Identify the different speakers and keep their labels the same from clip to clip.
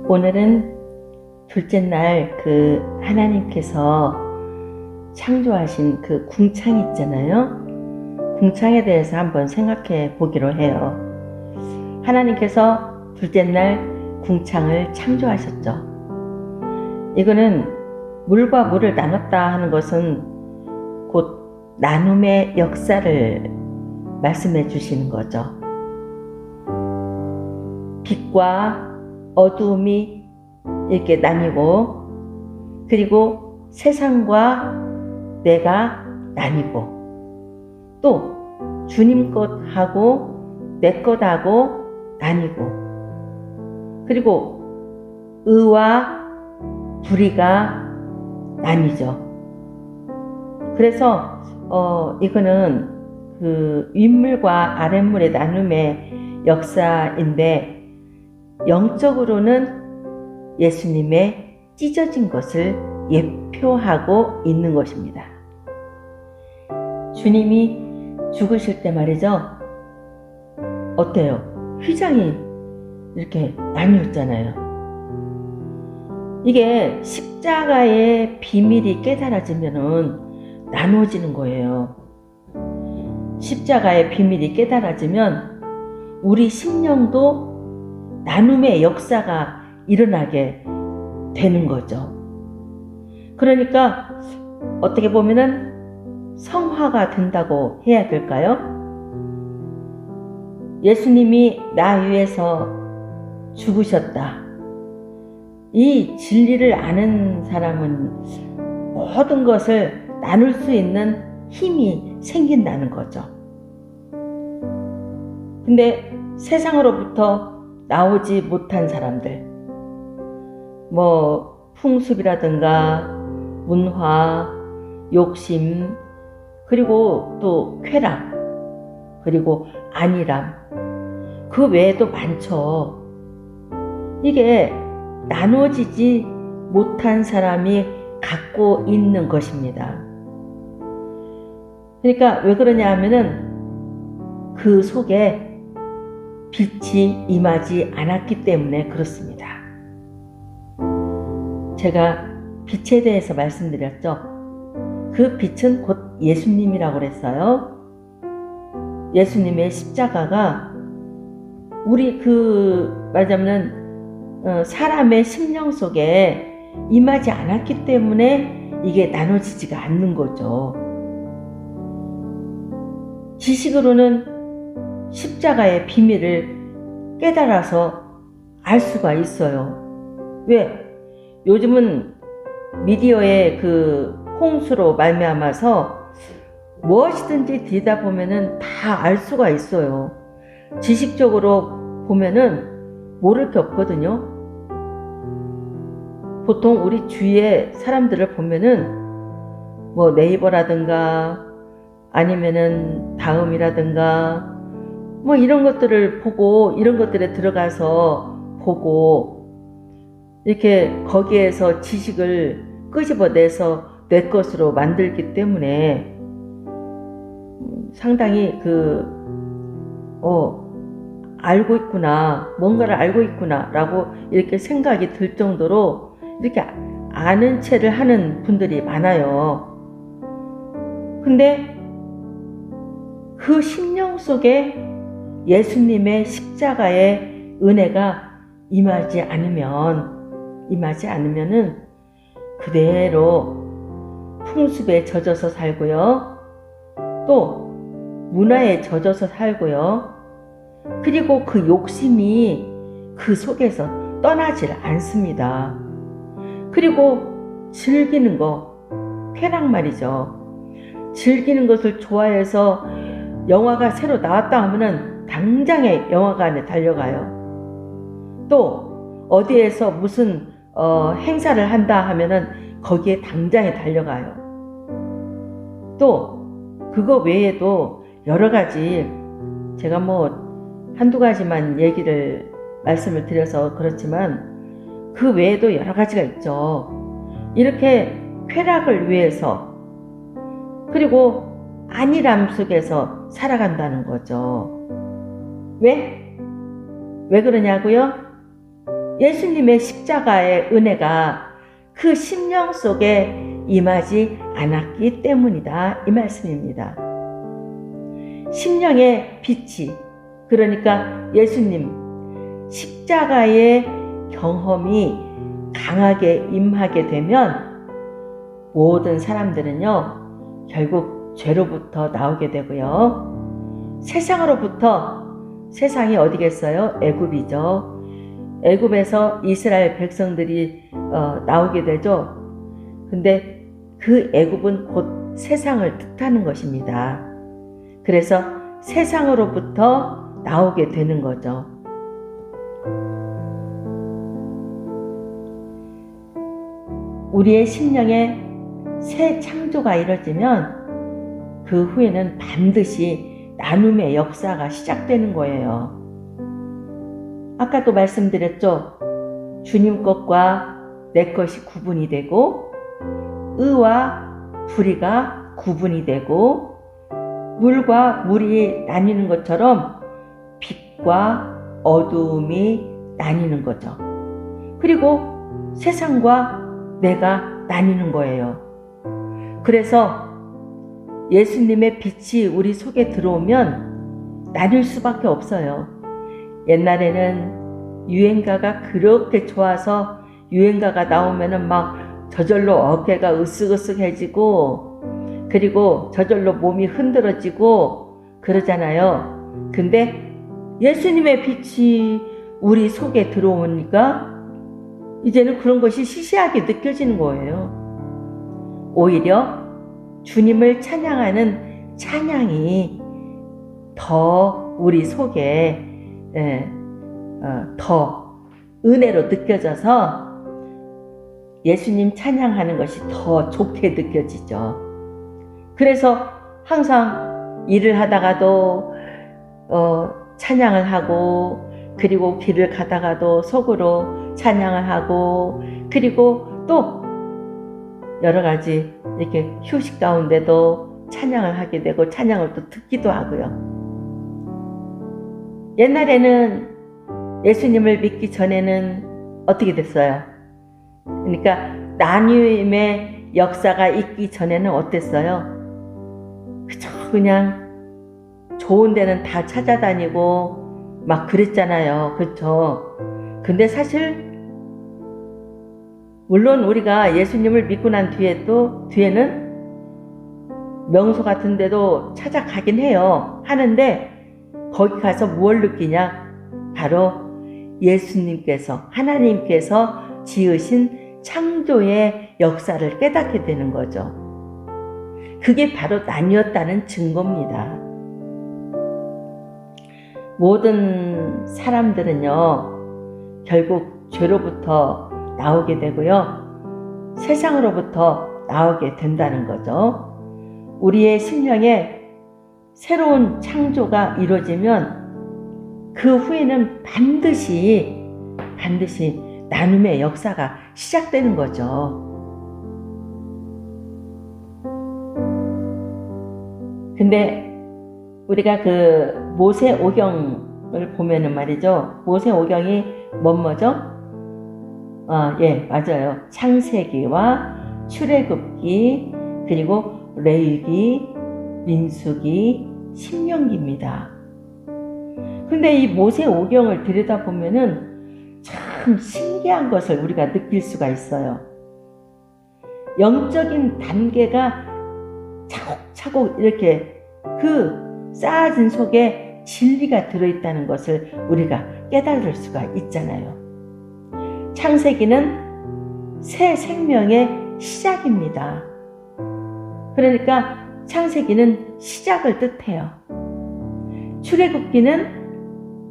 Speaker 1: 오늘은 둘째 날 하나님께서 창조하신 궁창 있잖아요. 궁창에 대해서 한번 생각해 보기로 해요. 하나님께서 둘째 날 궁창을 창조하셨죠. 이거는 물과 물을 나눴다 하는 것은 곧 나눔의 역사를 말씀해 주시는 거죠. 빛과 어두움이 이렇게 나뉘고, 그리고 세상과 내가 나뉘고, 또 주님 것하고 내 것하고 나뉘고, 그리고 의와 불의가 나뉘죠. 그래서 이거는 윗물과 아랫물의 나눔의 역사인데, 영적으로는 예수님의 찢어진 것을 예표하고 있는 것입니다. 주님이 죽으실 때 말이죠. 어때요? 휘장이 이렇게 나뉘었잖아요. 이게 십자가의 비밀이 깨달아지면은 나눠지는 거예요. 십자가의 비밀이 깨달아지면 우리 심령도 나눔의 역사가 일어나게 되는 거죠. 그러니까 어떻게 보면은 성화가 된다고 해야 될까요? 예수님이 나 위해서 죽으셨다. 이 진리를 아는 사람은 모든 것을 나눌 수 있는 힘이 생긴다는 거죠. 근데 세상으로부터 나오지 못한 사람들, 풍습이라든가 문화, 욕심, 그리고 또 쾌락, 그리고 안일함, 그 외에도 많죠. 이게 나눠지지 못한 사람이 갖고 있는 것입니다. 그러니까 왜 그러냐 하면은 그 속에 빛이 임하지 않았기 때문에 그렇습니다. 제가 빛에 대해서 말씀드렸죠. 그 빛은 곧 예수님이라고 그랬어요. 예수님의 십자가가 우리 말하자면 사람의 심령 속에 임하지 않았기 때문에 이게 나눠지지가 않는 거죠. 지식으로는 십자가의 비밀을 깨달아서 알 수가 있어요. 왜? 요즘은 미디어의 홍수로 말미암아서 무엇이든지 뒤다 보면은 다 알 수가 있어요. 지식적으로 보면은 모를 게 없거든요. 보통 우리 주위의 사람들을 보면은 네이버라든가 아니면은 다음이라든가 이런 것들을 보고, 이런 것들에 들어가서 보고, 이렇게 거기에서 지식을 끄집어내서 내 것으로 만들기 때문에 상당히 알고 있구나, 뭔가를 알고 있구나 라고 이렇게 생각이 들 정도로 이렇게 아는 체를 하는 분들이 많아요. 근데 그 심령 속에 예수님의 십자가의 은혜가 임하지 않으면은 그대로 풍습에 젖어서 살고요. 또 문화에 젖어서 살고요. 그리고 그 욕심이 그 속에서 떠나질 않습니다. 그리고 즐기는 거, 쾌락 말이죠. 즐기는 것을 좋아해서 영화가 새로 나왔다 하면은 당장에 영화관에 달려가요. 또 어디에서 무슨 행사를 한다 하면은 거기에 당장에 달려가요. 또 그거 외에도 여러 가지, 제가 한두 가지만 말씀을 드려서 그렇지만 그 외에도 여러 가지가 있죠. 이렇게 쾌락을 위해서, 그리고 안일함 속에서 살아간다는 거죠. 왜? 왜 그러냐고요? 예수님의 십자가의 은혜가 그 심령 속에 임하지 않았기 때문이다, 이 말씀입니다. 심령의 빛이, 그러니까 예수님 십자가의 경험이 강하게 임하게 되면 모든 사람들은요 결국 죄로부터 나오게 되고요, 세상으로부터, 세상이 어디겠어요? 애굽이죠. 애굽에서 이스라엘 백성들이 나오게 되죠. 근데 그 애굽은 곧 세상을 뜻하는 것입니다. 그래서 세상으로부터 나오게 되는 거죠. 우리의 심령에 새 창조가 이루어지면 그 후에는 반드시 나눔의 역사가 시작되는 거예요. 아까도 말씀드렸죠. 주님 것과 내 것이 구분이 되고 의와 불의가 구분이 되고 물과 물이 나뉘는 것처럼 빛과 어두움이 나뉘는 거죠. 그리고 세상과 내가 나뉘는 거예요. 그래서 예수님의 빛이 우리 속에 들어오면 나뉠 수밖에 없어요. 옛날에는 유행가가 그렇게 좋아서 유행가가 나오면은 막 저절로 어깨가 으쓱으쓱해지고 그리고 저절로 몸이 흔들어지고 그러잖아요. 근데 예수님의 빛이 우리 속에 들어오니까 이제는 그런 것이 시시하게 느껴지는 거예요. 오히려 주님을 찬양하는 찬양이 더 우리 속에 더 은혜로 느껴져서 예수님 찬양하는 것이 더 좋게 느껴지죠. 그래서 항상 일을 하다가도 찬양을 하고, 그리고 길을 가다가도 속으로 찬양을 하고, 그리고 또 여러 가지 이렇게 휴식 가운데도 찬양을 하게 되고 찬양을 또 듣기도 하고요. 옛날에는 예수님을 믿기 전에는 어떻게 됐어요? 그러니까 나눔의 역사가 있기 전에는 어땠어요? 그냥 좋은 데는 다 찾아다니고 막 그랬잖아요. 그렇죠? 근데 사실 물론 우리가 예수님을 믿고 난 뒤에는 명소 같은 데도 찾아가긴 해요. 하는데 거기 가서 무엇을 느끼냐? 바로 예수님께서, 하나님께서 지으신 창조의 역사를 깨닫게 되는 거죠. 그게 바로 나뉘었다는 증거입니다. 모든 사람들은요, 결국 죄로부터 나오게 되고요, 세상으로부터 나오게 된다는 거죠. 우리의 심령에 새로운 창조가 이루어지면 그 후에는 반드시 나눔의 역사가 시작되는 거죠. 근데 우리가 그 모세오경을 보면은 말이죠. 모세오경이 뭐죠? 예, 맞아요. 창세기와 출애굽기, 그리고 레위기, 민수기, 신명기입니다. 근데 이 모세오경을 들여다보면은 참 신기한 것을 우리가 느낄 수가 있어요. 영적인 단계가 차곡차곡 이렇게 그 쌓아진 속에 진리가 들어있다는 것을 우리가 깨달을 수가 있잖아요. 창세기는 새 생명의 시작입니다. 그러니까 창세기는 시작을 뜻해요. 출애굽기는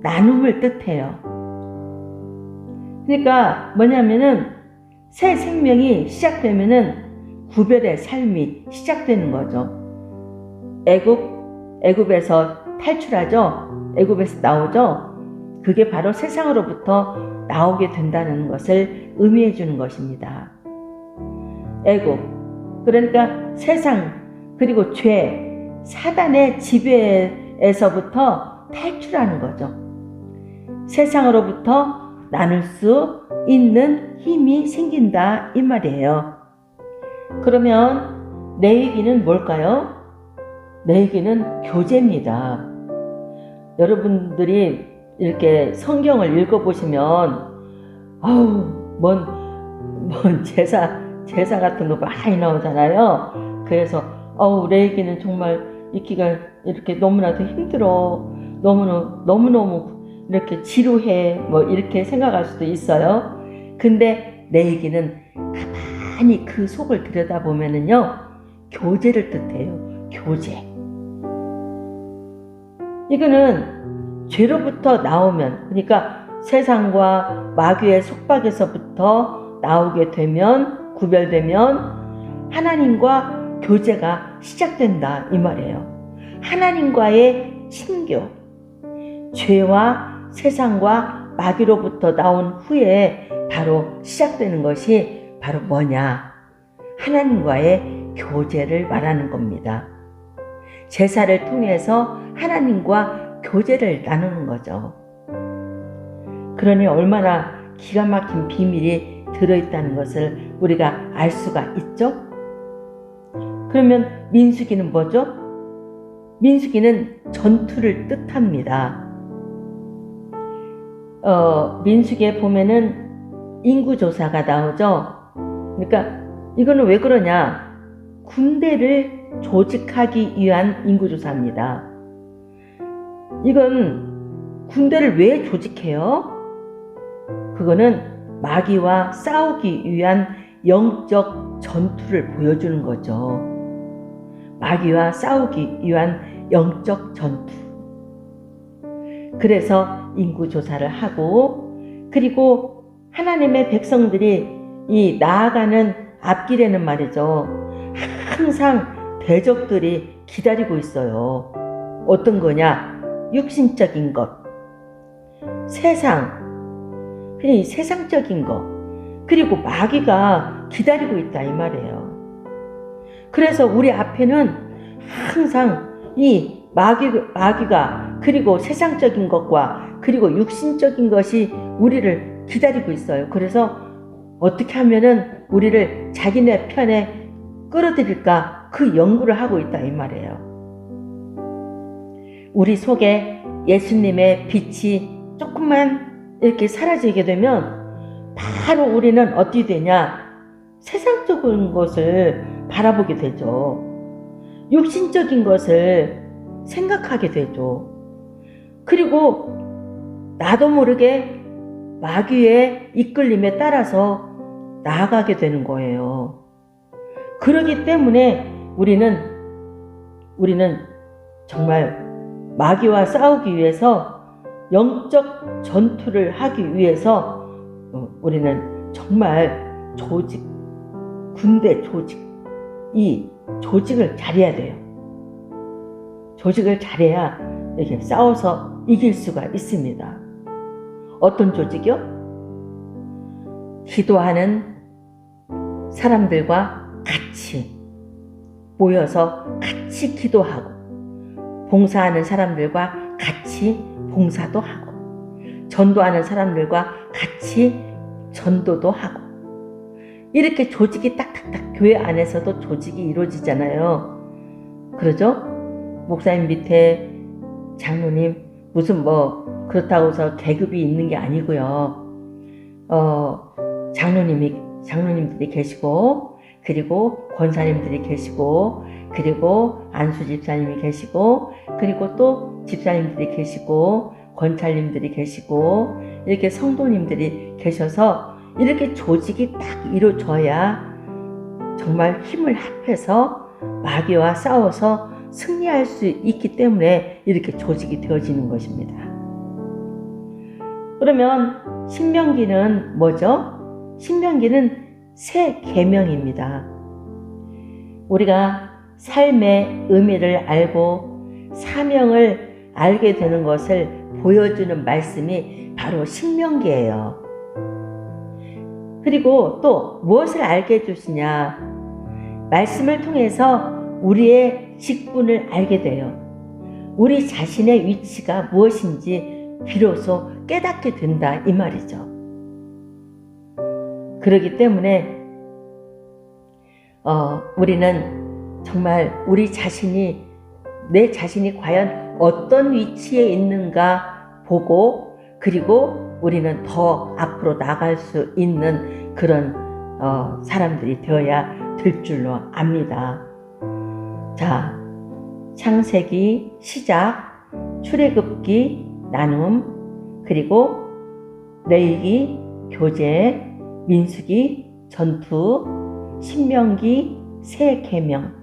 Speaker 1: 나눔을 뜻해요. 그러니까 뭐냐면은 새 생명이 시작되면은 구별의 삶이 시작되는 거죠. 애굽에서 탈출하죠. 애굽에서 나오죠. 그게 바로 세상으로부터 나오게 된다는 것을 의미해 주는 것입니다. 애굽, 그러니까 세상, 그리고 죄, 사단의 지배에서부터 탈출하는 거죠. 세상으로부터 나눌 수 있는 힘이 생긴다 이 말이에요. 그러면 레위기는 뭘까요? 레위기는 교제입니다. 여러분들이 이렇게 성경을 읽어보시면 뭔 제사 같은 거 많이 나오잖아요. 그래서 레위기는 정말 읽기가 이렇게 너무나도 힘들어. 너무너무 이렇게 지루해. 뭐 이렇게 생각할 수도 있어요. 근데 레위기는 가만히 그 속을 들여다보면은요, 교제를 뜻해요. 교제. 이거는 죄로부터 나오면, 그러니까 세상과 마귀의 속박에서부터 나오게 되면, 구별되면 하나님과 교제가 시작된다 이 말이에요. 하나님과의 친교. 죄와 세상과 마귀로부터 나온 후에 바로 시작되는 것이 바로 뭐냐? 하나님과의 교제를 말하는 겁니다. 제사를 통해서 하나님과 교제를 나누는 거죠. 그러니 얼마나 기가 막힌 비밀이 들어있다는 것을 우리가 알 수가 있죠? 그러면 민수기는 뭐죠? 민수기는 전투를 뜻합니다. 민수기에 보면은 인구조사가 나오죠? 그러니까 이거는 왜 그러냐? 군대를 조직하기 위한 인구조사입니다. 이건 군대를 왜 조직해요? 그거는 마귀와 싸우기 위한 영적 전투를 보여주는 거죠. 마귀와 싸우기 위한 영적 전투. 그래서 인구조사를 하고, 그리고 하나님의 백성들이 이 나아가는 앞길에는 말이죠, 항상 대적들이 기다리고 있어요. 어떤 거냐? 육신적인 것, 세상, 그냥 이 세상적인 것, 그리고 마귀가 기다리고 있다 이 말이에요. 그래서 우리 앞에는 항상 이 마귀가 그리고 세상적인 것과 그리고 육신적인 것이 우리를 기다리고 있어요. 그래서 어떻게 하면은 우리를 자기네 편에 끌어들일까 그 연구를 하고 있다 이 말이에요. 우리 속에 예수님의 빛이 조금만 이렇게 사라지게 되면 바로 우리는 어떻게 되냐? 세상적인 것을 바라보게 되죠. 육신적인 것을 생각하게 되죠. 그리고 나도 모르게 마귀의 이끌림에 따라서 나아가게 되는 거예요. 그러기 때문에 우리는 정말 마귀와 싸우기 위해서, 영적 전투를 하기 위해서 우리는 정말 군대 조직, 이 조직을 잘해야 돼요. 조직을 잘해야 이렇게 싸워서 이길 수가 있습니다. 어떤 조직이요? 기도하는 사람들과 같이 모여서 같이 기도하고, 봉사하는 사람들과 같이 봉사도 하고, 전도하는 사람들과 같이 전도도 하고, 이렇게 조직이 딱딱딱, 교회 안에서도 조직이 이루어지잖아요. 그러죠? 목사님 밑에 장로님, 무슨 그렇다고 해서 계급이 있는 게 아니고요. 장로님들이 계시고, 그리고 권사님들이 계시고, 그리고 안수 집사님이 계시고, 그리고 또 집사님들이 계시고, 권찰님들이 계시고, 이렇게 성도님들이 계셔서 이렇게 조직이 딱 이루어져야 정말 힘을 합해서 마귀와 싸워서 승리할 수 있기 때문에 이렇게 조직이 되어지는 것입니다. 그러면 신명기는 뭐죠? 신명기는 새 계명입니다. 우리가 삶의 의미를 알고 사명을 알게 되는 것을 보여주는 말씀이 바로 신명기예요. 그리고 또 무엇을 알게 해주시냐? 말씀을 통해서 우리의 직분을 알게 돼요. 우리 자신의 위치가 무엇인지 비로소 깨닫게 된다 이 말이죠. 그렇기 때문에 우리는 정말 우리 자신이, 내 자신이 과연 어떤 위치에 있는가 보고, 그리고 우리는 더 앞으로 나갈 수 있는 그런 사람들이 되어야 될 줄로 압니다. 자, 창세기 시작, 출애굽기 나눔, 그리고 레위기 교제, 민수기 전투, 신명기 새 계명,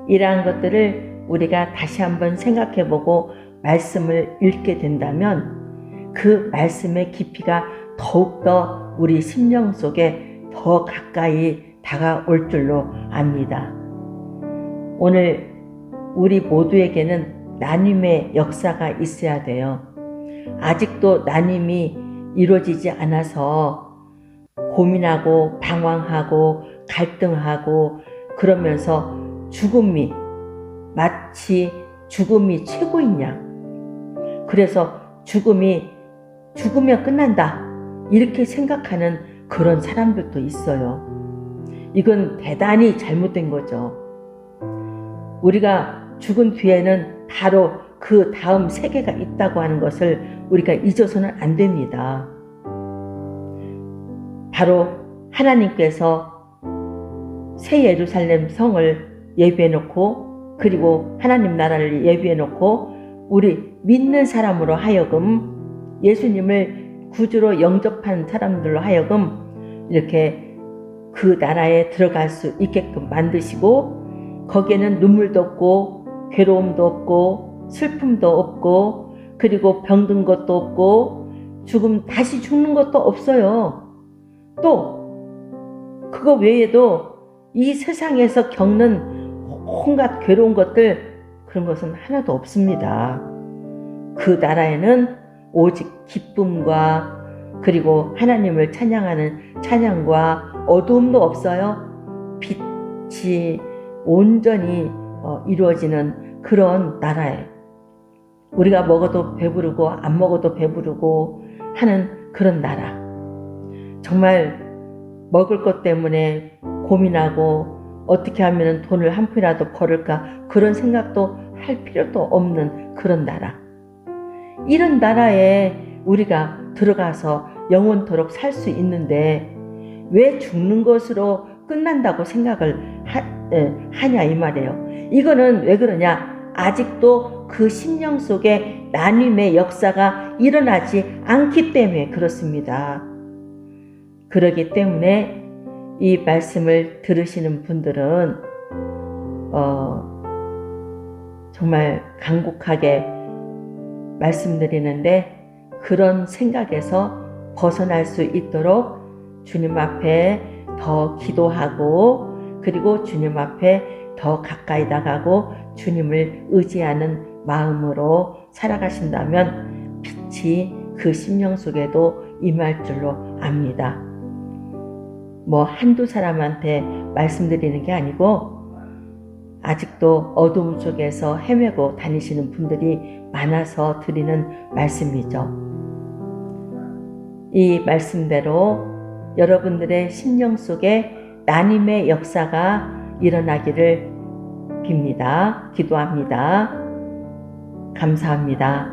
Speaker 1: 이러한 것들을 우리가 다시 한번 생각해보고 말씀을 읽게 된다면 그 말씀의 깊이가 더욱더 우리 심령 속에 더 가까이 다가올 줄로 압니다. 오늘 우리 모두에게는 나눔의 역사가 있어야 돼요. 아직도 나눔이 이루어지지 않아서 고민하고 방황하고 갈등하고 그러면서 마치 죽음이 최고인 양, 그래서 죽으면 끝난다 이렇게 생각하는 그런 사람들도 있어요. 이건 대단히 잘못된 거죠. 우리가 죽은 뒤에는 바로 그 다음 세계가 있다고 하는 것을 우리가 잊어서는 안 됩니다. 바로 하나님께서 새 예루살렘 성을 예비해 놓고, 그리고 하나님 나라를 예비해 놓고 우리 믿는 사람으로 하여금, 예수님을 구주로 영접한 사람들로 하여금 이렇게 그 나라에 들어갈 수 있게끔 만드시고, 거기에는 눈물도 없고 괴로움도 없고 슬픔도 없고, 그리고 병든 것도 없고 다시 죽는 것도 없어요. 또 그거 외에도 이 세상에서 겪는 온갖 괴로운 것들, 그런 것은 하나도 없습니다. 그 나라에는 오직 기쁨과, 그리고 하나님을 찬양하는 찬양과 어두움도 없어요. 빛이 온전히 이루어지는 그런 나라에, 우리가 먹어도 배부르고 안 먹어도 배부르고 하는 그런 나라. 정말 먹을 것 때문에 고민하고 어떻게 하면 돈을 한 푼이라도 벌을까, 그런 생각도 할 필요도 없는 그런 나라. 이런 나라에 우리가 들어가서 영원토록 살 수 있는데 왜 죽는 것으로 끝난다고 생각을 하냐 이 말이에요. 이거는 왜 그러냐? 아직도 그 심령 속에 나눔의 역사가 일어나지 않기 때문에 그렇습니다. 그렇기 때문에 이 말씀을 들으시는 분들은 정말 간곡하게 말씀드리는데, 그런 생각에서 벗어날 수 있도록 주님 앞에 더 기도하고, 그리고 주님 앞에 더 가까이 나가고 주님을 의지하는 마음으로 살아가신다면 빛이 그 심령 속에도 임할 줄로 압니다. 한두 사람한테 말씀드리는 게 아니고, 아직도 어두움 속에서 헤매고 다니시는 분들이 많아서 드리는 말씀이죠. 이 말씀대로 여러분들의 심령 속에 나눔의 역사가 일어나기를 빕니다. 기도합니다. 감사합니다.